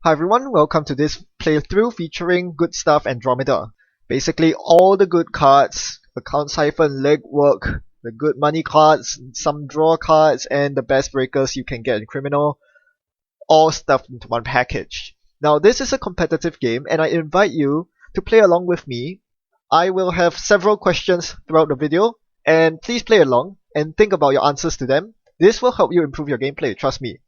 Hi everyone, welcome to this playthrough featuring Good Stuff Andromeda. Basically all the good cards, account siphon, legwork, the good money cards, some draw cards, and the best breakers you can get in Criminal, all stuffed into one package. Now this is a competitive game and I invite you to play along with me. I will have several questions throughout the video and please play along and think about your answers to them. This will help you improve your gameplay, trust me.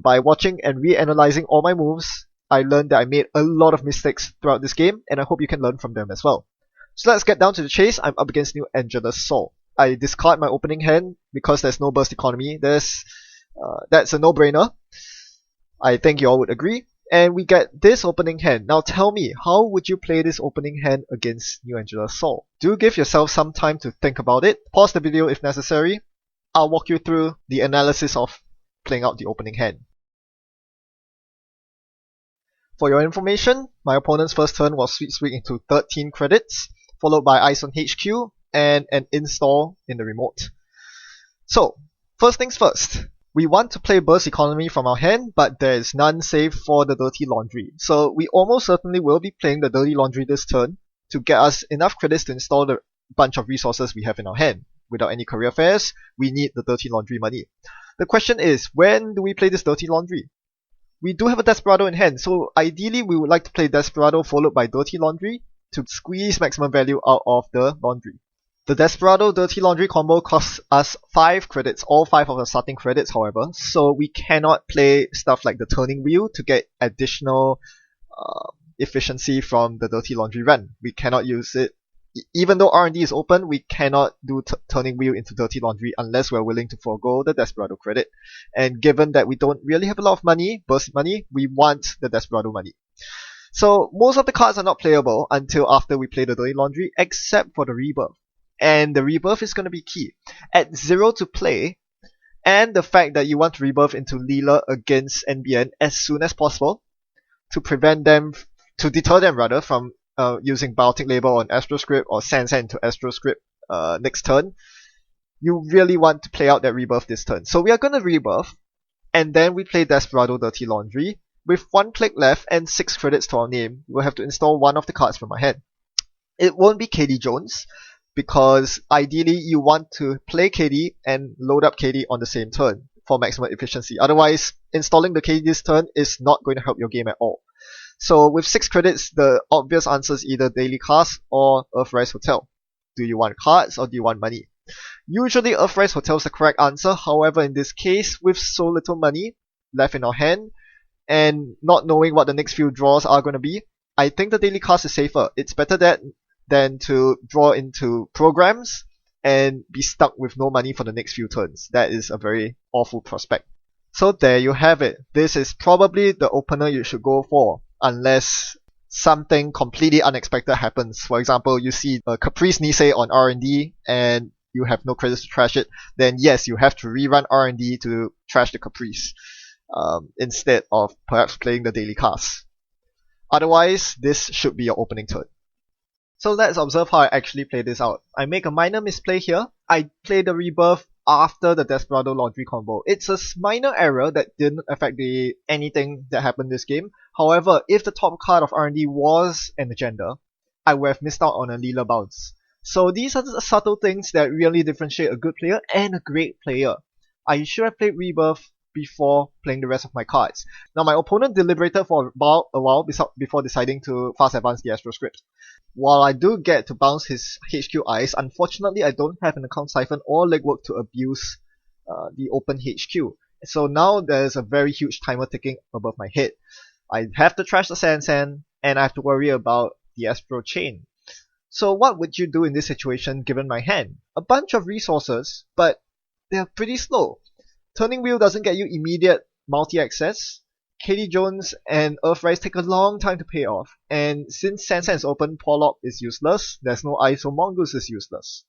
By watching and reanalyzing all my moves, I learned that I made a lot of mistakes throughout this game, and I hope you can learn from them as well. So let's get down to the chase. I'm up against Netrunner Sol. I discard my opening hand because there's no burst economy. That's a no-brainer. I think you all would agree. And we get this opening hand. Now tell me, how would you play this opening hand against Netrunner Sol? Do give yourself some time to think about it. Pause the video if necessary. I'll walk you through the analysis of playing out the opening hand. For your information, my opponent's first turn was Sweet Swing into 13 credits, followed by Ice on HQ and an install in the remote. So, first things first, we want to play burst economy from our hand, but there is none save for the Dirty Laundry. So we almost certainly will be playing the Dirty Laundry this turn to get us enough credits to install the bunch of resources we have in our hand. Without any career fairs, we need the Dirty Laundry money. The question is, when do we play this Dirty Laundry? We do have a Desperado in hand, so ideally we would like to play Desperado followed by Dirty Laundry to squeeze maximum value out of the Laundry. The Desperado Dirty Laundry combo costs us 5 credits, all 5 of the starting credits however, so we cannot play stuff like the Turning Wheel to get additional efficiency from the Dirty Laundry run. We cannot use it. Even though R&D is open, we cannot do Turning Wheel into Dirty Laundry unless we're willing to forego the Desperado credit. And given that we don't really have a lot of money, burst money, we want the Desperado money. So most of the cards are not playable until after we play the Dirty Laundry, except for the Rebirth. And the Rebirth is going to be key. At 0 to play, and the fact that you want to Rebirth into Leela against NBN as soon as possible, to deter them rather from using Biotic Label on Astroscript or Sansan into Astroscript next turn, you really want to play out that Rebirth this turn. So we are going to Rebirth, and then we play Desperado Dirty Laundry. With 1 click left and 6 credits to our name, we'll have to install one of the cards from our hand. It won't be KD Jones, because ideally you want to play KD and load up KD on the same turn for maximum efficiency. Otherwise, installing the KD this turn is not going to help your game at all. So with 6 credits, the obvious answer is either Daily Cast or Earthrise Hotel. Do you want cards or do you want money? Usually Earthrise Hotel is the correct answer, however in this case, with so little money left in our hand, and not knowing what the next few draws are going to be, I think the Daily Cast is safer. It's better than to draw into programs and be stuck with no money for the next few turns. That is a very awful prospect. So there you have it. This is probably the opener you should go for, unless something completely unexpected happens. For example, you see a Caprice Nisei on R&D and you have no credits to trash it, then yes, you have to rerun R&D to trash the Caprice instead of perhaps playing the Daily Cast. Otherwise, this should be your opening turn. So let's observe how I actually play this out. I make a minor misplay here. I play the Rebirth after the Desperado Laundry combo. It's a minor error that didn't affect anything that happened this game. However, if the top card of R&D was an agenda, I would have missed out on a Leela bounce. So these are the subtle things that really differentiate a good player and a great player. I should have played Rebirth before playing the rest of my cards. Now my opponent deliberated for about a while before deciding to fast advance the Astroscript. While I do get to bounce his HQ Ice, unfortunately I don't have an account siphon or legwork to abuse the open HQ. So now there's a very huge timer ticking above my head. I have to trash the Sansan, and I have to worry about the Astro Chain. So what would you do in this situation given my hand? A bunch of resources, but they're pretty slow. Turning Wheel doesn't get you immediate multi-access. KD Jones and Earthrise take a long time to pay off, and since Sansan is open, Pollock is useless, there's no ice, so Mongoose is useless.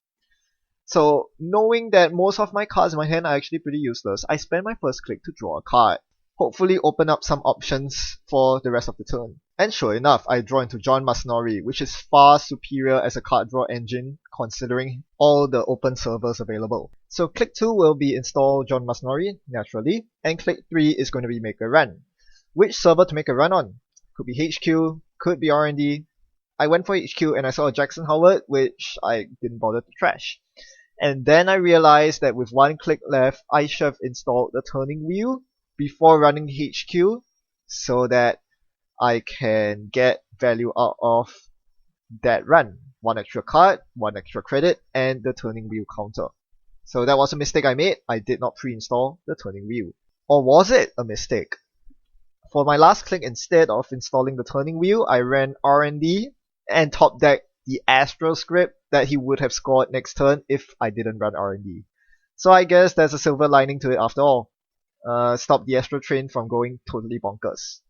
So knowing that most of my cards in my hand are actually pretty useless, I spend my first click to draw a card. Hopefully open up some options for the rest of the turn. And sure enough, I draw into John Masnori, which is far superior as a card draw engine considering all the open servers available. So click 2 will be install John Masnori, naturally, and click 3 is going to be make a run. which server to make a run on. Could be HQ, could be R&D. I went for HQ and I saw a Jackson Howard, which I didn't bother to trash. And then I realized that with one click left, I should have installed the turning wheel before running HQ so that I can get value out of that run. One extra card, one extra credit, and the turning wheel counter. So that was a mistake I made. I did not pre-install the turning wheel. Or was it a mistake? For my last click, instead of installing the turning wheel, I ran R&D and top decked the Astro script that he would have scored next turn if I didn't run R&D. So I guess there's a silver lining to it after all. Stop the Astro train from going totally bonkers.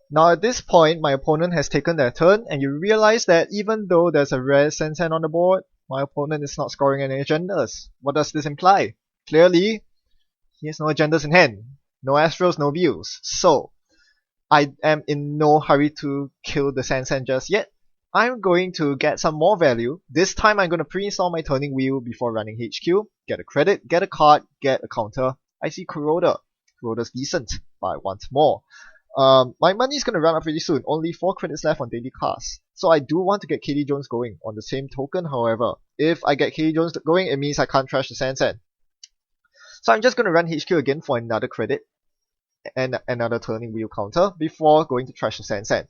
Now at this point, my opponent has taken their turn, and you realize that even though there's a rare Sensen on the board, my opponent is not scoring any agendas. What does this imply? Clearly, he has no agendas in hand. No Astros, no views. So, I am in no hurry to kill the Sensen just yet. I'm going to get some more value. This time I'm going to pre-install my turning wheel before running HQ. Get a credit, get a card, get a counter. I see Kuroda. Kuroda's decent, but I want more. My money is going to run up pretty soon. Only 4 credits left on daily cast. So I do want to get KD Jones going. On the same token, however, if I get KD Jones going, it means I can't trash the Sensen. So I'm just going to run HQ again for another credit and another turning wheel counter before going to trash the Sensen.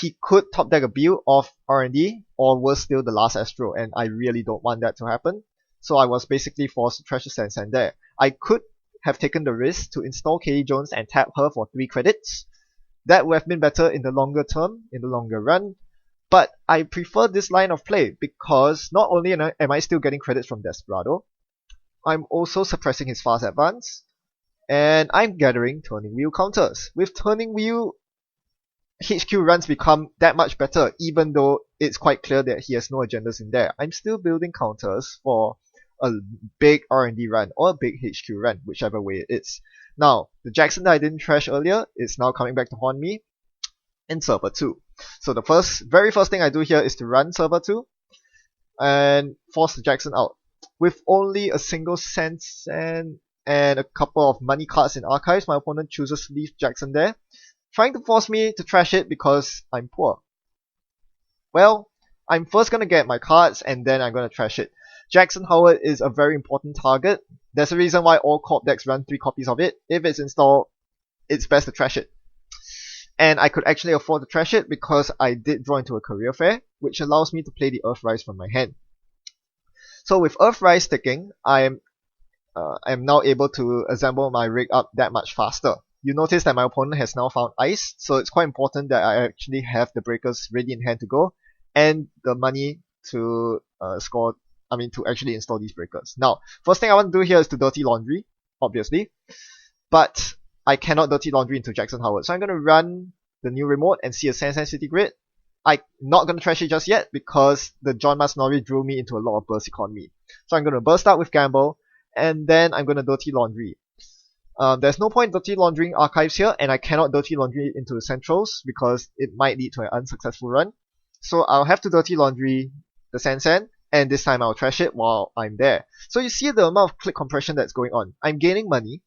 He could top deck a build of R&D, or worse still, the last Astro, and I really don't want that to happen. So I was basically forced to trash the Sensen there. I could have taken the risk to install KD Jones and tap her for 3 credits. That would have been better in the longer term, in the longer run. But I prefer this line of play because not only am I still getting credits from Desperado, I'm also suppressing his fast advance, and I'm gathering turning wheel counters. With turning wheel, HQ runs become that much better, even though it's quite clear that he has no agendas in there. I'm still building counters for a big R&D run or a big HQ run, whichever way it is. Now, the Jackson that I didn't trash earlier is now coming back to haunt me in server 2. So the very first thing I do here is to run server 2 and force the Jackson out. With only a single Sensen and a couple of money cards in archives, my opponent chooses to leave Jackson there, trying to force me to trash it because I'm poor. Well, I'm first gonna get my cards and then I'm gonna trash it. Jackson Howard is a very important target. There's a reason why all corp decks run 3 copies of it. If it's installed, it's best to trash it. And I could actually afford to trash it because I did draw into a career fair, which allows me to play the Earthrise from my hand. So with Earthrise sticking, I am now able to assemble my rig up that much faster. You notice that my opponent has now found ice, so it's quite important that I actually have the breakers ready in hand to go, and the money to to actually install these breakers. Now, first thing I want to do here is to dirty laundry, obviously, but I cannot dirty laundry into Jackson Howard, so I'm going to run the new remote and see a Sensen City Grid. I'm not going to trash it just yet because the John Masnori drew me into a lot of burst economy. So I'm going to burst out with Gamble, and then I'm going to dirty laundry. There's no point dirty laundering archives here, and I cannot dirty laundry into the centrals because it might lead to an unsuccessful run. So I'll have to dirty laundry the Sensen, and this time I'll trash it while I'm there. So you see the amount of click compression that's going on. I'm gaining money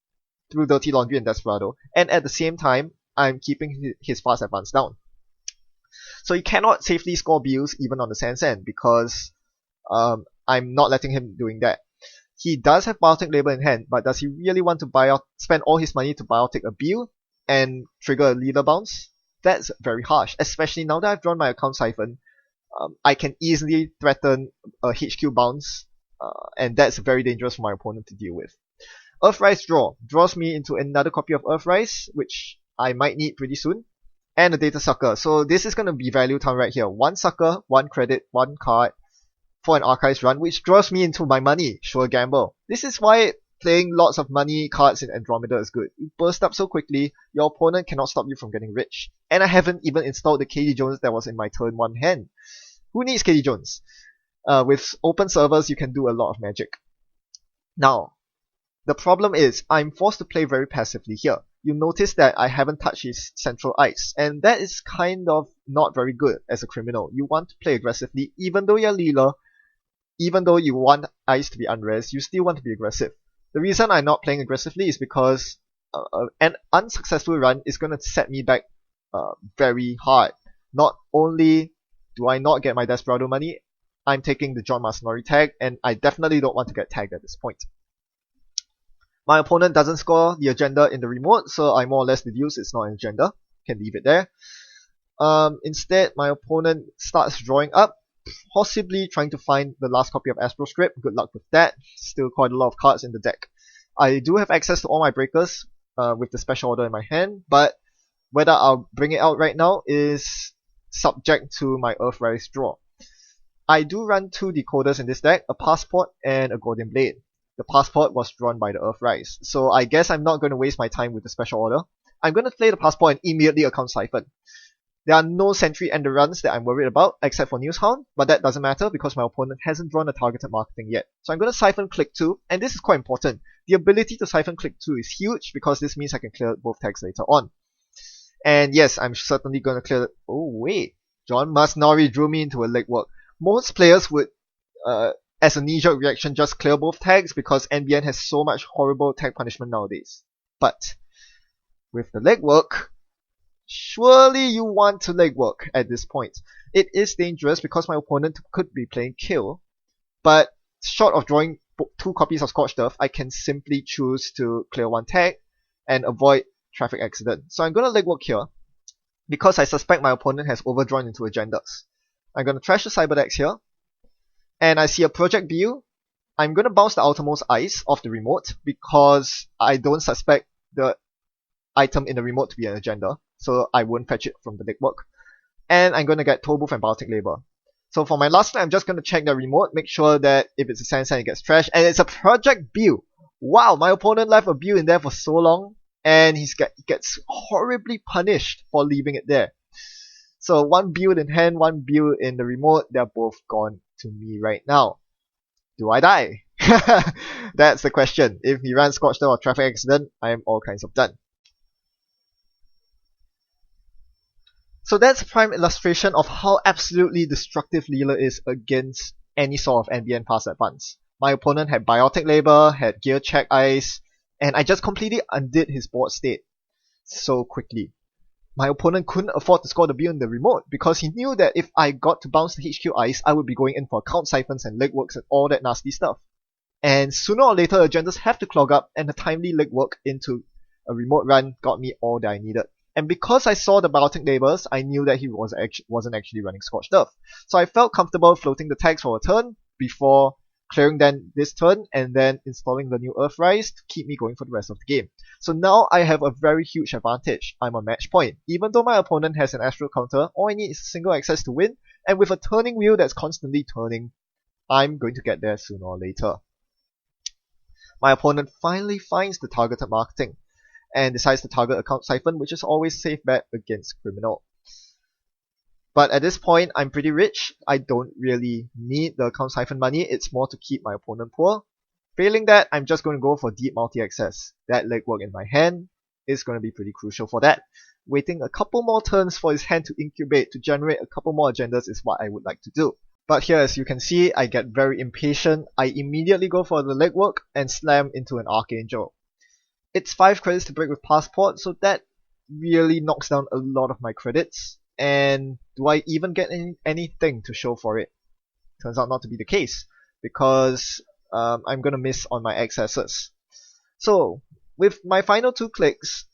through dirty laundry and Desperado, and at the same time, I'm keeping his fast advance down. So you cannot safely score bills even on the Sensen because I'm not letting him doing that. He does have Biotic Label in hand, but does he really want to spend all his money to Biotic a bill and trigger a leader bounce? That's very harsh, especially now that I've drawn my account siphon. I can easily threaten a HQ bounce, and that's very dangerous for my opponent to deal with. Earthrise draws me into another copy of Earthrise, which I might need pretty soon, and a Data Sucker. So this is going to be value time right here. 1 sucker, 1 credit, 1 card for an Archives run, which draws me into my money. Sure gamble. This is why playing lots of money cards in Andromeda is good. You burst up so quickly, your opponent cannot stop you from getting rich. And I haven't even installed the KD Jones that was in my turn 1 hand. Who needs KD Jones? With open servers, you can do a lot of magic. Now, the problem is, I'm forced to play very passively here. You notice that I haven't touched his central ice, and that is kind of not very good as a criminal. You want to play aggressively, even though you're Leela, even though you want ice to be unres, you still want to be aggressive. The reason I'm not playing aggressively is because an unsuccessful run is going to set me back very hard. Not only do I not get my Desperado money, I'm taking the John Masanori tag, and I definitely don't want to get tagged at this point. My opponent doesn't score the agenda in the remote, so I more or less deduce it's not an agenda. Can leave it there. Instead, my opponent starts drawing up, possibly trying to find the last copy of Astro Script. Good luck with that. Still quite a lot of cards in the deck. I do have access to all my breakers with the special order in my hand, but whether I'll bring it out right now is subject to my Earthrise draw. I do run 2 decoders in this deck, a Passport and a Gordian Blade. The Passport was drawn by the Earthrise, so I guess I'm not going to waste my time with the special order. I'm going to play the Passport and immediately account Siphon. There are no Sentry and the runs that I'm worried about, except for Newshound, but that doesn't matter because my opponent hasn't drawn a targeted marketing yet. So I'm going to Siphon Click 2, and this is quite important. The ability to Siphon Click 2 is huge because this means I can clear both tags later on. And yes, I'm certainly going to clear... Oh wait, John Masanori drew me into a legwork. Most players would, as a knee-jerk reaction, just clear both tags because NBN has so much horrible tag punishment nowadays. But with the legwork, surely you want to legwork at this point. It is dangerous because my opponent could be playing kill, but short of drawing 2 copies of Scorched Earth, I can simply choose to clear 1 tag and avoid traffic accident. So I'm going to legwork here because I suspect my opponent has overdrawn into agendas. I'm going to trash the Cyberdex here, and I see a Project BU. I'm going to bounce the Outermost Ice off the remote because I don't suspect the item in the remote to be an agenda, so I won't fetch it from the legwork. And I'm going to get Tollbooth and Baltic Labor. So for my last turn, I'm just going to check the remote, make sure that if it's a Sand, it gets trashed, and it's a Project BU. Wow, my opponent left a BU in there for so long, and he gets horribly punished for leaving it there. So 1 build in hand, 1 build in the remote, they're both gone to me right now. Do I die? That's the question. If he runs Scorched Earth or Traffic Accident, I am all kinds of done. So that's a prime illustration of how absolutely destructive Leela is against any sort of NBN Pass Advance. My opponent had Biotic Labor, had Gear Check Ice, and I just completely undid his board state so quickly. My opponent couldn't afford to score the build in the remote because he knew that if I got to bounce the HQ Ice, I would be going in for account siphons and legworks and all that nasty stuff. And sooner or later, agendas have to clog up, and a timely legwork into a remote run got me all that I needed. And because I saw the Biotic Labors, I knew that he wasn't actually running Scorched Earth. So I felt comfortable floating the tags for a turn before clearing then this turn and then installing the new Earthrise to keep me going for the rest of the game. So now I have a very huge advantage. I'm on match point. Even though my opponent has an Astral counter, all I need is a single access to win, and with a turning wheel that's constantly turning, I'm going to get there sooner or later. My opponent finally finds the targeted marketing and decides to target account siphon, which is always safe bet against criminal. But at this point, I'm pretty rich. I don't really need the account siphon money. It's more to keep my opponent poor. Failing that, I'm just going to go for deep multi-access. That legwork in my hand is going to be pretty crucial for that. Waiting a couple more turns for his hand to incubate to generate a couple more agendas is what I would like to do. But here, as you can see, I get very impatient. I immediately go for the legwork and slam into an Archangel. It's 5 credits to break with Passport, so that really knocks down a lot of my credits. And do I even get anything to show for it? Turns out not to be the case, because I'm gonna miss on my excesses. So, with my final 2 clicks,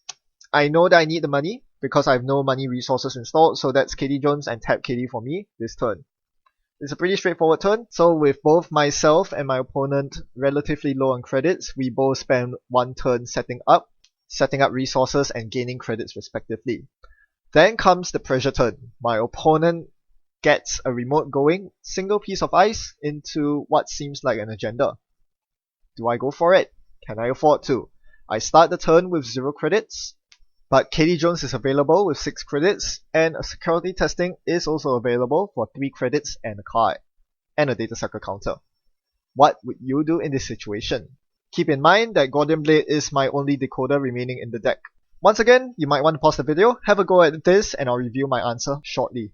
I know that I need the money, because I have no money resources installed, so that's KD Jones and tap KD for me this turn. It's a pretty straightforward turn, so with both myself and my opponent relatively low on credits, we both spend 1 turn setting up resources and gaining credits respectively. Then comes the pressure turn. My opponent gets a remote going, single piece of ice into what seems like an agenda. Do I go for it? Can I afford to? I start the turn with 0 credits, but KD Jones is available with 6 credits, and a security testing is also available for 3 credits and a card, and a data sucker counter. What would you do in this situation? Keep in mind that Gordian Blade is my only decoder remaining in the deck. Once again, you might want to pause the video, have a go at this, and I'll review my answer shortly.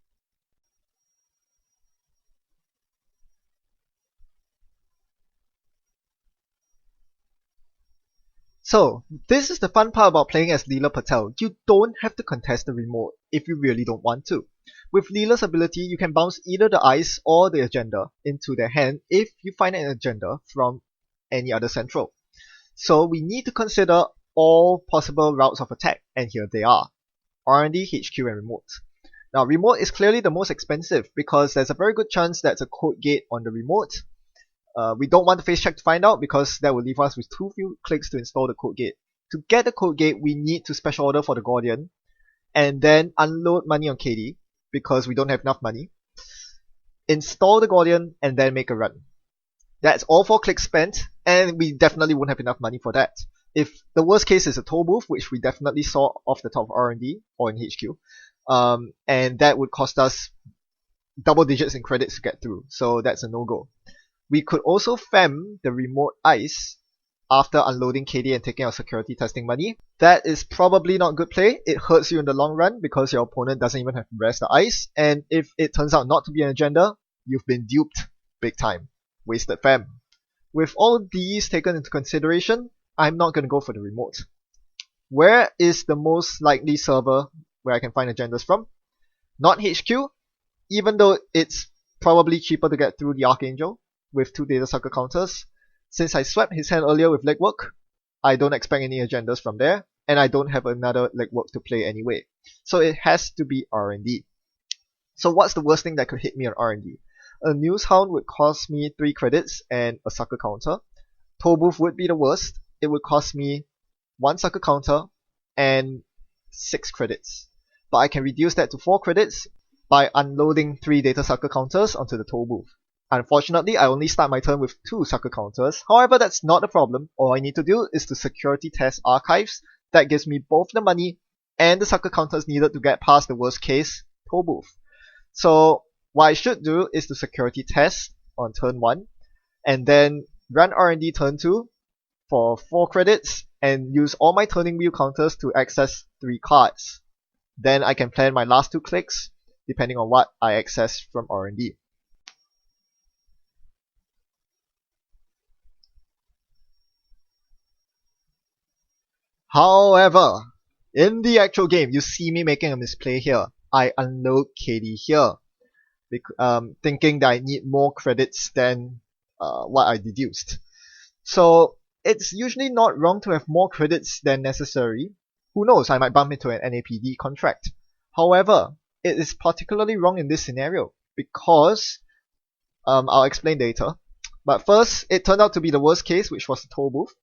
So, this is the fun part about playing as Leela Patel. You don't have to contest the remote if you really don't want to. With Leela's ability, you can bounce either the ice or the agenda into their hand if you find an agenda from any other central. So we need to consider all possible routes of attack, and here they are. R&D, HQ, and remote. Now, remote is clearly the most expensive because there's a very good chance that's a code gate on the remote. We don't want to face check to find out because that will leave us with too few clicks to install the code gate. To get the code gate, we need to special order for the Guardian and then unload money on KD because we don't have enough money. Install the Guardian and then make a run. That's all 4 clicks spent, and we definitely won't have enough money for that. If the worst case is a toll booth, which we definitely saw off the top of R&D or in HQ, and that would cost us double digits in credits to get through, so that's a no-go. We could also fem the remote ice after unloading KD and taking our security testing money. That is probably not good play. It hurts you in the long run because your opponent doesn't even have to rest the ice, and if it turns out not to be an agenda, you've been duped big time. Wasted fam. With all these taken into consideration, I'm not going to go for the remote. Where is the most likely server where I can find agendas from? Not HQ, even though it's probably cheaper to get through the Archangel with 2 data sucker counters. Since I swept his hand earlier with legwork, I don't expect any agendas from there, and I don't have another legwork to play anyway. So it has to be R&D. So what's the worst thing that could hit me on R&D? A News Hound would cost me 3 credits and a sucker counter. Toll Booth would be the worst. It would cost me 1 sucker counter and 6 credits. But I can reduce that to 4 credits by unloading 3 data sucker counters onto the Toll Booth. Unfortunately, I only start my turn with 2 sucker counters. However, that's not a problem. All I need to do is to security test archives. That gives me both the money and the sucker counters needed to get past the worst case Toll Booth. So what I should do is to security test on turn 1 and then run R&D turn 2 for 4 credits and use all my turning wheel counters to access 3 cards. Then I can plan my last 2 clicks depending on what I access from R&D. However, in the actual game, you see me making a misplay here. I unload KD here, thinking that I need more credits than what I deduced. So it's usually not wrong to have more credits than necessary. Who knows, I might bump into an NAPD contract. However, it is particularly wrong in this scenario because I'll explain later. But first, it turned out to be the worst case, which was the toll booth.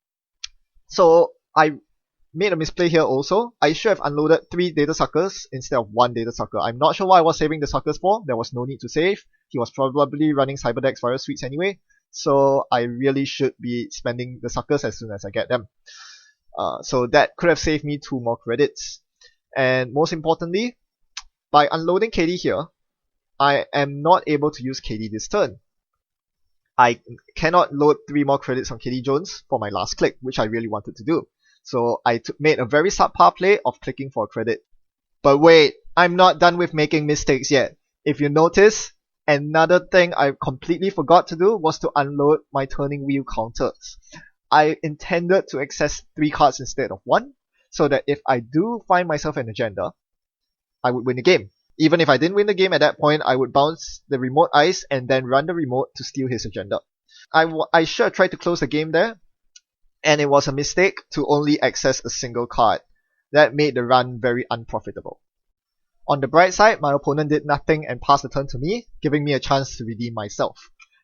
So I made a misplay here also. I should have unloaded 3 data suckers instead of 1 data sucker. I'm not sure why I was saving the suckers for. There was no need to save. He was probably running Cyberdex Virus Suites anyway. So I really should be spending the suckers as soon as I get them. So that could have saved me 2 more credits. And most importantly, by unloading KD here, I am not able to use KD this turn. I cannot load 3 more credits on KD Jones for my last click, which I really wanted to do. So I made a very subpar play of clicking for a credit. But wait, I'm not done with making mistakes yet. If you notice, another thing I completely forgot to do was to unload my turning wheel counters. I intended to access 3 cards instead of 1, so that if I do find myself an agenda, I would win the game. Even if I didn't win the game at that point, I would bounce the remote ice and then run the remote to steal his agenda. I should have tried to close the game there, and it was a mistake to only access a single card. That made the run very unprofitable. On the bright side, my opponent did nothing and passed the turn to me, giving me a chance to redeem myself.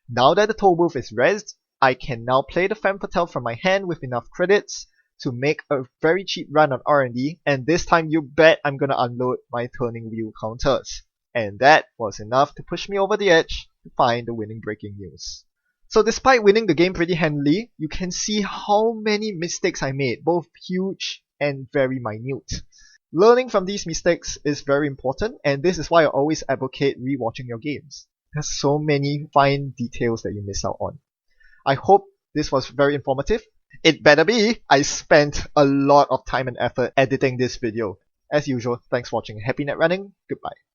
Now that the toll booth is rezzed, I can now play the Femme Fatale from my hand with enough credits to make a very cheap run on R&D, and this time you bet I'm gonna unload my turning wheel counters. And that was enough to push me over the edge to find the winning breaking news. So despite winning the game pretty handily, you can see how many mistakes I made, both huge and very minute. Learning from these mistakes is very important, and this is why I always advocate rewatching your games. There's so many fine details that you miss out on. I hope this was very informative. It better be! I spent a lot of time and effort editing this video. As usual, thanks for watching. Happy net running, goodbye.